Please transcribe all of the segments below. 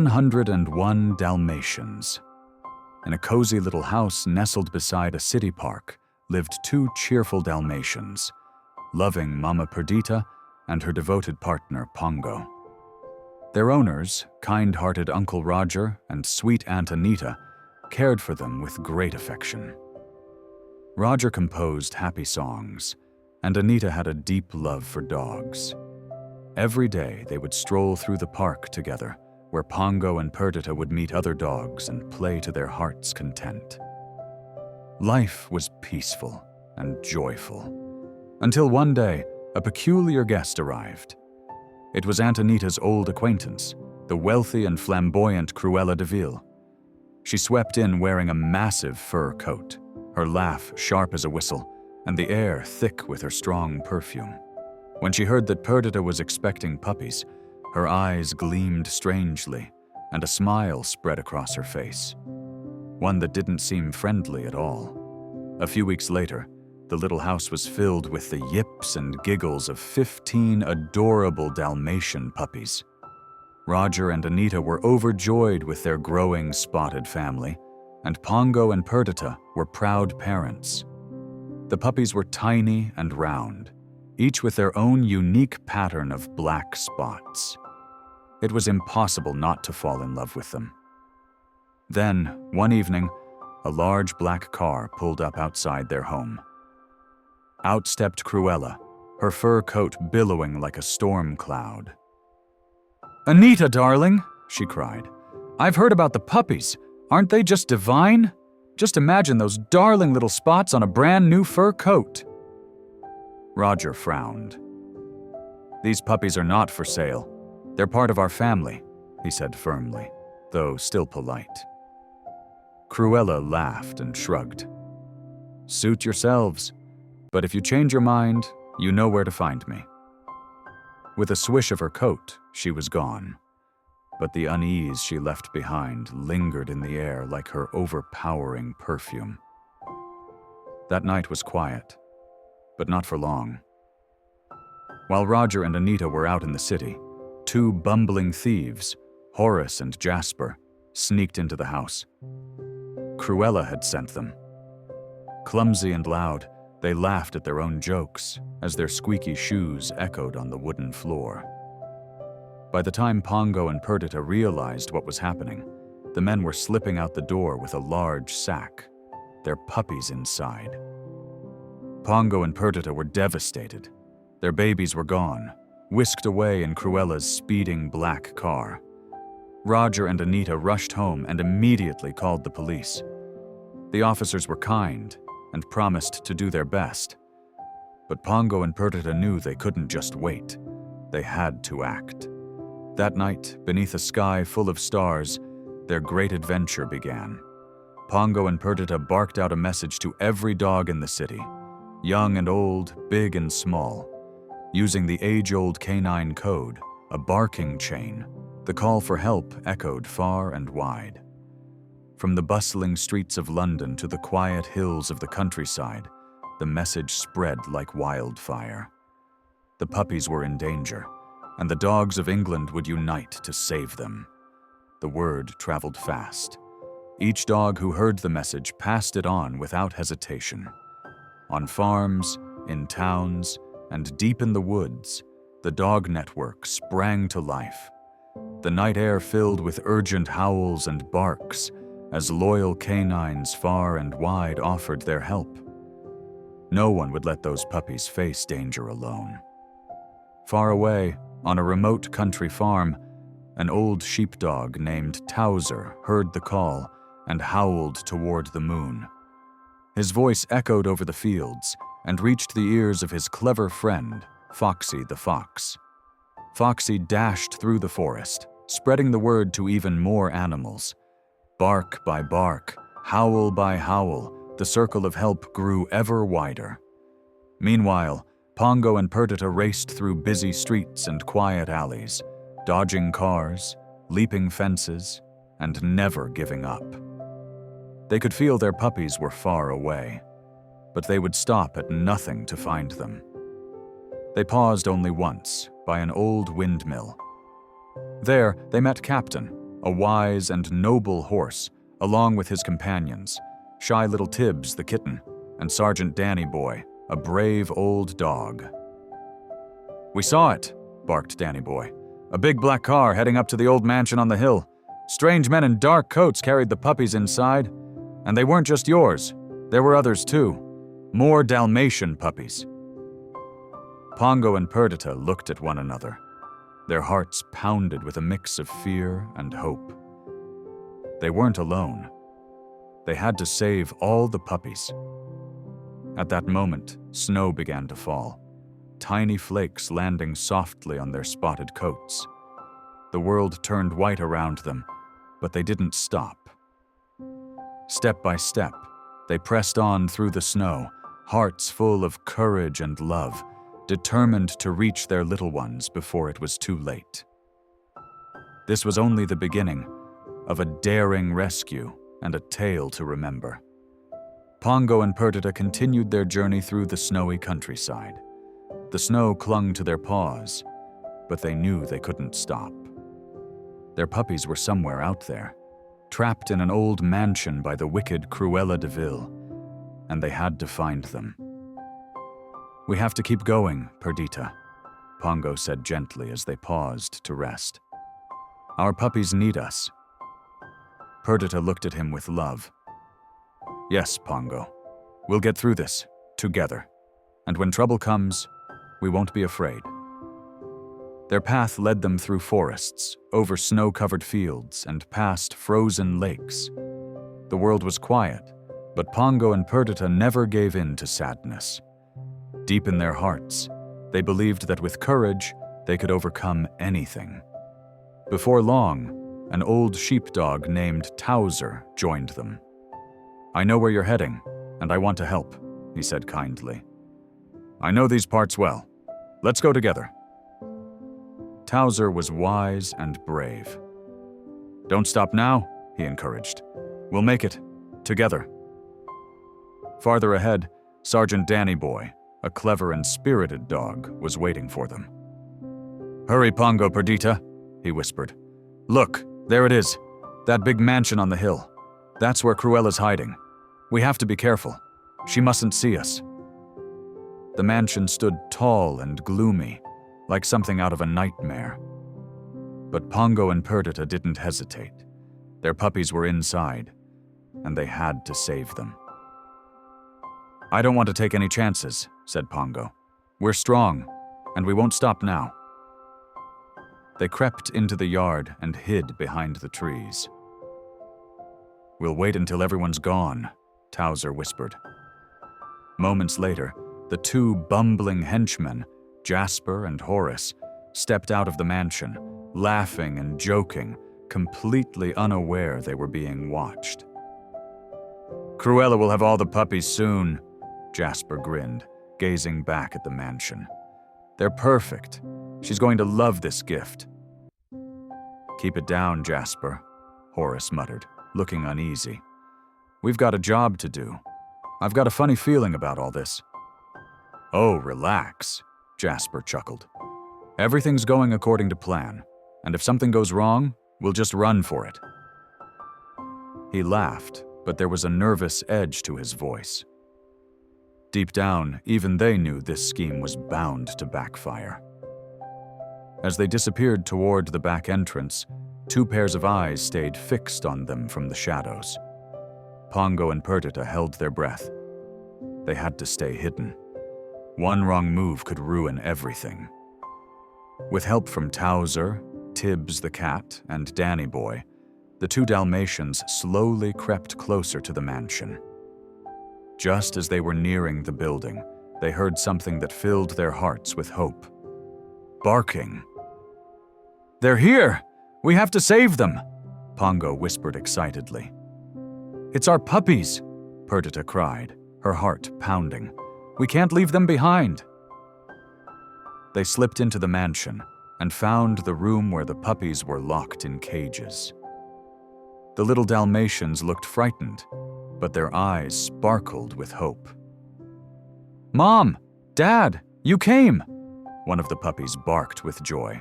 101 Dalmatians. In a cozy little house nestled beside a city park lived two cheerful Dalmatians, loving Mama Perdita and her devoted partner Pongo. Their owners, kind-hearted Uncle Roger and sweet Aunt Anita, cared for them with great affection. Roger composed happy songs, and Anita had a deep love for dogs. Every day they would stroll through the park together, where Pongo and Perdita would meet other dogs and play to their heart's content. Life was peaceful and joyful, until one day a peculiar guest arrived. It was Aunt Anita's old acquaintance, the wealthy and flamboyant Cruella de Vil. She swept in wearing a massive fur coat, her laugh sharp as a whistle, and the air thick with her strong perfume. When she heard that Perdita was expecting puppies, her eyes gleamed strangely, and a smile spread across her face, one that didn't seem friendly at all. A few weeks later, the little house was filled with the yips and giggles of 15 adorable Dalmatian puppies. Roger and Anita were overjoyed with their growing spotted family, and Pongo and Perdita were proud parents. The puppies were tiny and round, each with their own unique pattern of black spots. It was impossible not to fall in love with them. Then, one evening, a large black car pulled up outside their home. Out stepped Cruella, her fur coat billowing like a storm cloud. "Anita, darling," she cried, "I've heard about the puppies. Aren't they just divine? Just imagine those darling little spots on a brand new fur coat." Roger frowned. "These puppies are not for sale. They're part of our family," he said firmly, though still polite. Cruella laughed and shrugged. "Suit yourselves, but if you change your mind, you know where to find me." With a swish of her coat, she was gone, but the unease she left behind lingered in the air like her overpowering perfume. That night was quiet, but not for long. While Roger and Anita were out in the city, two bumbling thieves, Horace and Jasper, sneaked into the house. Cruella had sent them. Clumsy and loud, they laughed at their own jokes as their squeaky shoes echoed on the wooden floor. By the time Pongo and Perdita realized what was happening, the men were slipping out the door with a large sack, their puppies inside. Pongo and Perdita were devastated. Their babies were gone, whisked away in Cruella's speeding black car. Roger and Anita rushed home and immediately called the police. The officers were kind and promised to do their best. But Pongo and Perdita knew they couldn't just wait. They had to act. That night, beneath a sky full of stars, their great adventure began. Pongo and Perdita barked out a message to every dog in the city, young and old, big and small. Using the age-old canine code, a barking chain, the call for help echoed far and wide. From the bustling streets of London to the quiet hills of the countryside, the message spread like wildfire. The puppies were in danger, and the dogs of England would unite to save them. The word traveled fast. Each dog who heard the message passed it on without hesitation. On farms, in towns, and deep in the woods, the dog network sprang to life. The night air filled with urgent howls and barks as loyal canines far and wide offered their help. No one would let those puppies face danger alone. Far away, on a remote country farm, an old sheepdog named Towser heard the call and howled toward the moon. His voice echoed over the fields and reached the ears of his clever friend, Foxy the fox. Foxy dashed through the forest, spreading the word to even more animals. Bark by bark, howl by howl, the circle of help grew ever wider. Meanwhile, Pongo and Perdita raced through busy streets and quiet alleys, dodging cars, leaping fences, and never giving up. They could feel their puppies were far away, but they would stop at nothing to find them. They paused only once, by an old windmill. There, they met Captain, a wise and noble horse, along with his companions, shy little Tibbs the kitten, and Sergeant Danny Boy, a brave old dog. "We saw it," barked Danny Boy. "A big black car heading up to the old mansion on the hill. Strange men in dark coats carried the puppies inside. And they weren't just yours. There were others too. More Dalmatian puppies." Pongo and Perdita looked at one another. Their hearts pounded with a mix of fear and hope. They weren't alone. They had to save all the puppies. At that moment, snow began to fall, tiny flakes landing softly on their spotted coats. The world turned white around them, but they didn't stop. Step by step, they pressed on through the snow, hearts full of courage and love, determined to reach their little ones before it was too late. This was only the beginning of a daring rescue and a tale to remember. Pongo and Perdita continued their journey through the snowy countryside. The snow clung to their paws, but they knew they couldn't stop. Their puppies were somewhere out there, trapped in an old mansion by the wicked Cruella de Vil, and they had to find them. "We have to keep going, Perdita," Pongo said gently as they paused to rest. "Our puppies need us." Perdita looked at him with love. "Yes, Pongo. We'll get through this, together. And when trouble comes, we won't be afraid." Their path led them through forests, over snow-covered fields, and past frozen lakes. The world was quiet, but Pongo and Perdita never gave in to sadness. Deep in their hearts, they believed that with courage, they could overcome anything. Before long, an old sheepdog named Towser joined them. "I know where you're heading, and I want to help," he said kindly. "I know these parts well. Let's go together." Towser was wise and brave. "Don't stop now," he encouraged. "We'll make it, together." Farther ahead, Sergeant Danny Boy, a clever and spirited dog, was waiting for them. "Hurry, Pongo, Perdita," he whispered. "Look, there it is, that big mansion on the hill. That's where Cruella's hiding. We have to be careful. She mustn't see us." The mansion stood tall and gloomy, like something out of a nightmare. But Pongo and Perdita didn't hesitate. Their puppies were inside, and they had to save them. "I don't want to take any chances," said Pongo. "We're strong, and we won't stop now." They crept into the yard and hid behind the trees. "We'll wait until everyone's gone," Towser whispered. Moments later, the two bumbling henchmen, Jasper and Horace, stepped out of the mansion, laughing and joking, completely unaware they were being watched. "Cruella will have all the puppies soon," Jasper grinned, gazing back at the mansion. "They're perfect. She's going to love this gift." "Keep it down, Jasper," Horace muttered, looking uneasy. "We've got a job to do. I've got a funny feeling about all this." "Oh, relax," Jasper chuckled. "Everything's going according to plan, and if something goes wrong, we'll just run for it." He laughed, but there was a nervous edge to his voice. Deep down, even they knew this scheme was bound to backfire. As they disappeared toward the back entrance, two pairs of eyes stayed fixed on them from the shadows. Pongo and Perdita held their breath. They had to stay hidden. One wrong move could ruin everything. With help from Towser, Tibbs the cat, and Danny Boy, the two Dalmatians slowly crept closer to the mansion. Just as they were nearing the building, they heard something that filled their hearts with hope. Barking. "They're here! We have to save them!" Pongo whispered excitedly. "It's our puppies!" Perdita cried, her heart pounding. "We can't leave them behind!" They slipped into the mansion and found the room where the puppies were locked in cages. The little Dalmatians looked frightened, but their eyes sparkled with hope. "Mom! Dad! You came!" One of the puppies barked with joy.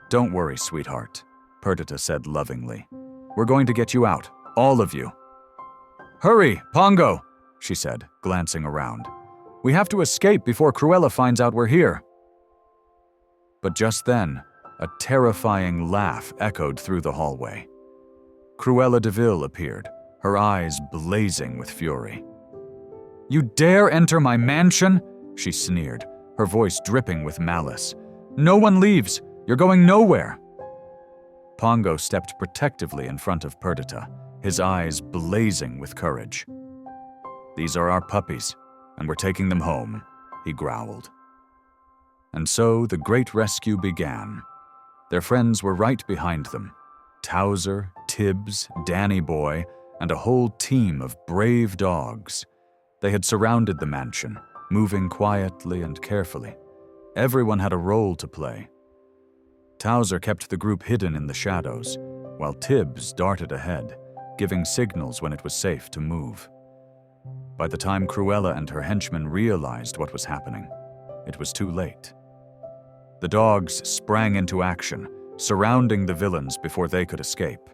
"Don't worry, sweetheart," Perdita said lovingly. "We're going to get you out, all of you." "Hurry, Pongo," she said, glancing around. "We have to escape before Cruella finds out we're here." But just then, a terrifying laugh echoed through the hallway. Cruella de Vil appeared, her eyes blazing with fury. "You dare enter my mansion?" she sneered, her voice dripping with malice. "No one leaves. You're going nowhere." Pongo stepped protectively in front of Perdita, his eyes blazing with courage. "These are our puppies, and we're taking them home," he growled. And so the great rescue began. Their friends were right behind them. Towser, Tibbs, Danny Boy, and a whole team of brave dogs. They had surrounded the mansion, moving quietly and carefully. Everyone had a role to play. Towser kept the group hidden in the shadows, while Tibbs darted ahead, giving signals when it was safe to move. By the time Cruella and her henchmen realized what was happening, it was too late. The dogs sprang into action, surrounding the villains before they could escape.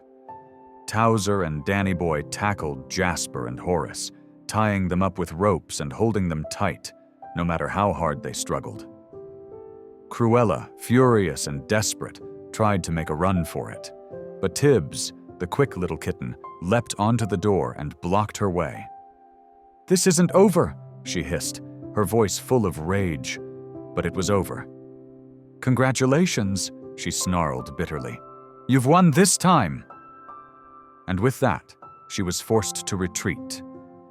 Towser and Danny Boy tackled Jasper and Horace, tying them up with ropes and holding them tight, no matter how hard they struggled. Cruella, furious and desperate, tried to make a run for it, but Tibbs, the quick little kitten, leapt onto the door and blocked her way. "This isn't over," she hissed, her voice full of rage, but it was over. "Congratulations," she snarled bitterly. "You've won this time." And with that, she was forced to retreat,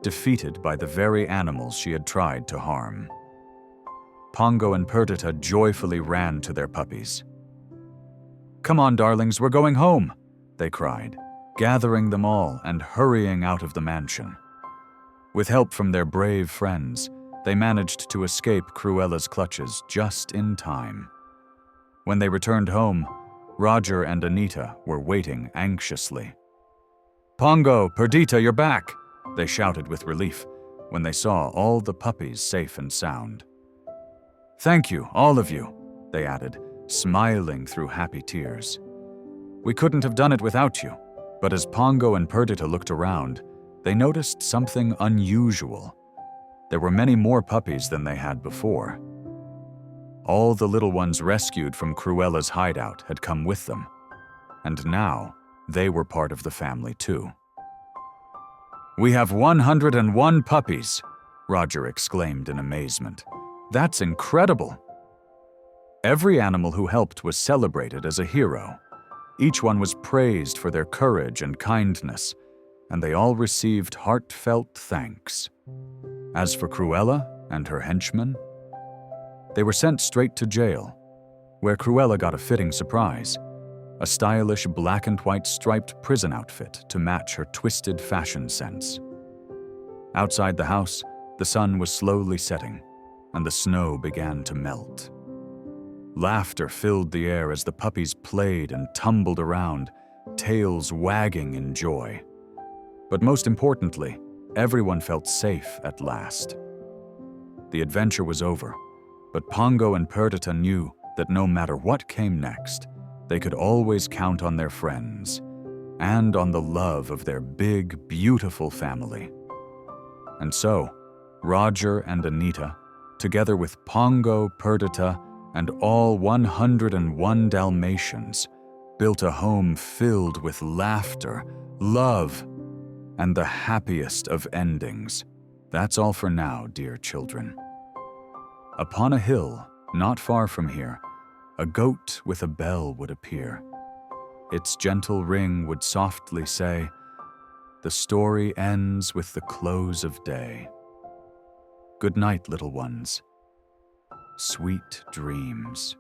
defeated by the very animals she had tried to harm. Pongo and Perdita joyfully ran to their puppies. "Come on, darlings, we're going home," they cried, gathering them all and hurrying out of the mansion. With help from their brave friends, they managed to escape Cruella's clutches just in time. When they returned home, Roger and Anita were waiting anxiously. "Pongo, Perdita, you're back!" they shouted with relief when they saw all the puppies safe and sound. "Thank you, all of you," they added, smiling through happy tears. "We couldn't have done it without you." But as Pongo and Perdita looked around, they noticed something unusual. There were many more puppies than they had before. All the little ones rescued from Cruella's hideout had come with them, and now they were part of the family too. "We have 101 puppies," Roger exclaimed in amazement. "That's incredible." Every animal who helped was celebrated as a hero. Each one was praised for their courage and kindness, and they all received heartfelt thanks. As for Cruella and her henchmen, they were sent straight to jail, where Cruella got a fitting surprise, a stylish black and white striped prison outfit to match her twisted fashion sense. Outside the house, the sun was slowly setting, and the snow began to melt. Laughter filled the air as the puppies played and tumbled around, tails wagging in joy. But most importantly, everyone felt safe at last. The adventure was over, but Pongo and Perdita knew that no matter what came next, they could always count on their friends and on the love of their big, beautiful family. And so, Roger and Anita, together with Pongo, Perdita, and all 101 Dalmatians, built a home filled with laughter, love, and the happiest of endings. That's all for now, dear children. Upon a hill, not far from here, a goat with a bell would appear. Its gentle ring would softly say, "The story ends with the close of day." Good night, little ones. Sweet dreams.